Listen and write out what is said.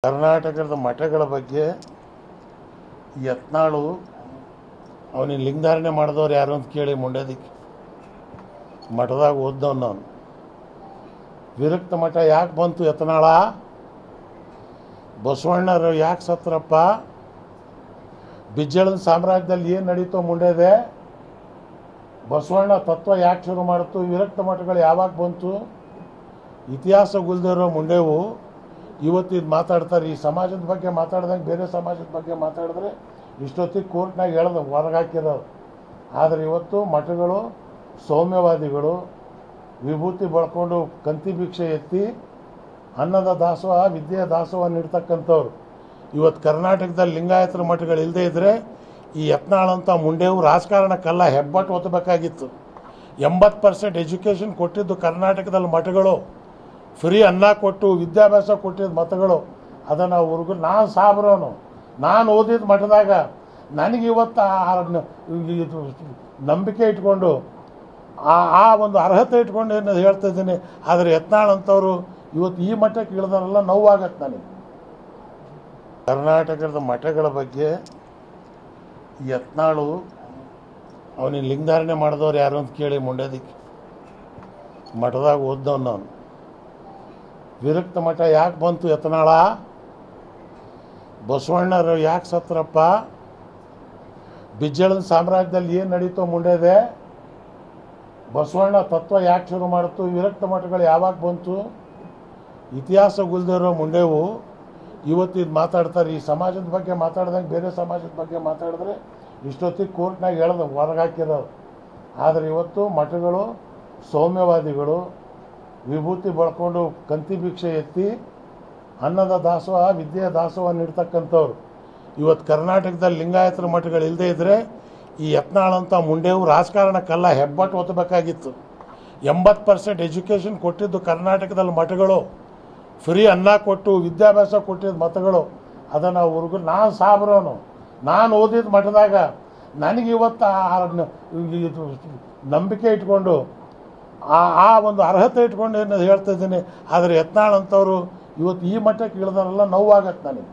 ಕರ್ನಾಟಕದ ಮಠಗಳ ಬಗ್ಗೆ ಯತ್ನಾಳು ಅವನಿಗೆ ಲಿಂಗಧಾರಣೆ ಮಾಡಿದವ್ರು ಯಾರು ಅಂತ ಕೇಳಿ ಮುಂಡೇದಕ್ಕೆ ಮಠದಾಗ ಓದ್ದವನು ನಾನು. ವಿರಕ್ತ ಮಠ ಯಾಕೆ ಬಂತು ಯತ್ನಾಳ? ಬಸವಣ್ಣರು ಯಾಕೆ ಸತ್ರಪ್ಪ? ಬಿಜ್ಜಳದ ಸಾಮ್ರಾಜ್ಯದಲ್ಲಿ ಏನು ನಡೀತೋ ಮುಂಡೇದೆ? ಬಸವಣ್ಣ ತತ್ವ ಯಾಕೆ ಶುರು ಮಾಡಿತು? ವಿರಕ್ತ ಮಠಗಳು ಯಾವಾಗ ಬಂತು? ಇತಿಹಾಸ ಗುಲ್ದಿರೋ ಮುಂಡೇವು ಇವತ್ತು ಇದು ಮಾತಾಡ್ತಾರೆ. ಈ ಸಮಾಜದ ಬಗ್ಗೆ ಮಾತಾಡ್ದಂಗೆ ಬೇರೆ ಸಮಾಜದ ಬಗ್ಗೆ ಮಾತಾಡಿದ್ರೆ ಇಷ್ಟೊತ್ತಿಗೆ ಕೋರ್ಟ್ನಾಗ ಹೇಳ್ದು ಹೊರಗಾಕಿರೋರು. ಆದರೆ ಇವತ್ತು ಮಠಗಳು ಸೌಮ್ಯವಾದಿಗಳು ವಿಭೂತಿ ಬಳಕೊಂಡು ಕಂತಿ ಭಿಕ್ಷೆ ಎತ್ತಿ ಅನ್ನದ ದಾಸೋಹ ವಿದ್ಯೆಯ ದಾಸೋಹ ನೀಡ್ತಕ್ಕಂಥವ್ರು ಇವತ್ತು ಕರ್ನಾಟಕದಲ್ಲಿ ಲಿಂಗಾಯತರ ಮಠಗಳು ಇಲ್ಲದೇ ಇದ್ದರೆ ಈ ಯತ್ನಾಳಂತ ಮುಂಡೇವು ರಾಜಕಾರಣಕ್ಕೆಲ್ಲ ಹೆಬ್ಬಟ್ಟು ಒತ್ತಬೇಕಾಗಿತ್ತು. 80% ಎಜುಕೇಷನ್ ಕೊಟ್ಟಿದ್ದು ಕರ್ನಾಟಕದಲ್ಲಿ ಮಠಗಳು, ಫ್ರೀ ಅನ್ನ ಕೊಟ್ಟು ವಿದ್ಯಾಭ್ಯಾಸ ಕೊಟ್ಟಿದ್ದ ಮಠಗಳು. ಅದನ್ನು ಹುಡುಗರು ನಾನು ಸಾಬ್ರೋನು, ನಾನು ಓದಿದ ಮಠದಾಗ ನನಗೆ ಇವತ್ತು ನಂಬಿಕೆ ಇಟ್ಕೊಂಡು ಆ ಒಂದು ಅರ್ಹತೆ ಇಟ್ಕೊಂಡು ಏನು ಹೇಳ್ತಾ ಇದ್ದೀನಿ. ಆದರೆ ಯತ್ನಾಳ್ ಅಂತವರು ಇವತ್ತು ಈ ಮಠಕ್ಕೆ ಇಳಿದಾರಲ್ಲ, ನೋವಾಗತ್ತೆ ನನಗೆ. ಕರ್ನಾಟಕದ ಮಠಗಳ ಬಗ್ಗೆ ಯತ್ನಾಳು ಅವನಿಗೆ ಲಿಂಗಧಾರಣೆ ಮಾಡಿದವ್ರು ಯಾರು ಅಂತ ಕೇಳಿ ಮುಂಡೇದಕ್ಕೆ ಮಠದಾಗ ಓದ್ದವನು ನಾನು. ವಿರಕ್ತ ಮಠ ಯಾಕೆ ಬಂತು ಯತ್ನಾಳ? ಬಸವಣ್ಣರು ಯಾಕೆ ಸತ್ರಪ್ಪ? ಬಿಜ್ಜಳದ ಸಾಮ್ರಾಜ್ಯದಲ್ಲಿ ಏನು ನಡೀತೋ ಮುಂಡೇದೆ? ಬಸವಣ್ಣ ತತ್ವ ಯಾಕೆ ಶುರು ಮಾಡಿತು? ವಿರಕ್ತ ಮಠಗಳು ಯಾವಾಗ ಬಂತು? ಇತಿಹಾಸ ಗುಲ್ದಿರೋ ಮುಂಡೇವು ಇವತ್ತು ಇದು ಮಾತಾಡ್ತಾರೆ. ಈ ಸಮಾಜದ ಬಗ್ಗೆ ಮಾತಾಡ್ದಂಗೆ ಬೇರೆ ಸಮಾಜದ ಬಗ್ಗೆ ಮಾತಾಡಿದ್ರೆ ಇಷ್ಟೊತ್ತಿಗೆ ಕೋರ್ಟ್ನಾಗ ಹೇಳ್ದು ಹೊರಗಾಕಿರೋರು. ಆದರೆ ಇವತ್ತು ಮಠಗಳು ಸೌಮ್ಯವಾದಿಗಳು ವಿಭೂತಿ ಬಳಕೊಂಡು ಕಂತಿ ಭಿಕ್ಷೆ ಎತ್ತಿ ಅನ್ನದ ದಾಸೋಹ ವಿದ್ಯೆಯ ದಾಸೋಹ ನೀಡ್ತಕ್ಕಂಥವ್ರು ಇವತ್ತು ಕರ್ನಾಟಕದಲ್ಲಿ ಲಿಂಗಾಯತರ ಮಠಗಳು ಇಲ್ಲದೇ ಇದ್ದರೆ ಈ ಯತ್ನಾಳಂತ ಮುಂಡೇವು ರಾಜಕಾರಣಕ್ಕೆಲ್ಲ ಹೆಬ್ಬಟ್ಟು ಒತ್ತಬೇಕಾಗಿತ್ತು. 80% ಎಜುಕೇಷನ್ ಕೊಟ್ಟಿದ್ದು ಕರ್ನಾಟಕದಲ್ಲಿ ಮಠಗಳು, ಫ್ರೀ ಅನ್ನ ಕೊಟ್ಟು ವಿದ್ಯಾಭ್ಯಾಸ ಕೊಟ್ಟಿದ್ದ ಮಠಗಳು. ಅದನ್ನು ಹುಡುಗರು ನಾನು ಸಾಬ್ರೋನು, ನಾನು ಓದಿದ ಮಠದಾಗ ನನಗೆ ಇವತ್ತು ನಂಬಿಕೆ ಇಟ್ಕೊಂಡು ಆ ಒಂದು ಅರ್ಹತೆ ಇಟ್ಕೊಂಡು ಏನು ಹೇಳ್ತಾ ಇದ್ದೀನಿ. ಆದರೆ ಯತ್ನಾಳ್ ಅಂತವರು ಇವತ್ತು ಈ ಮಟ್ಟಕ್ಕೆ ಇಳಿದಾರಲ್ಲ, ನೋವಾಗತ್ತೆ ನನಗೆ.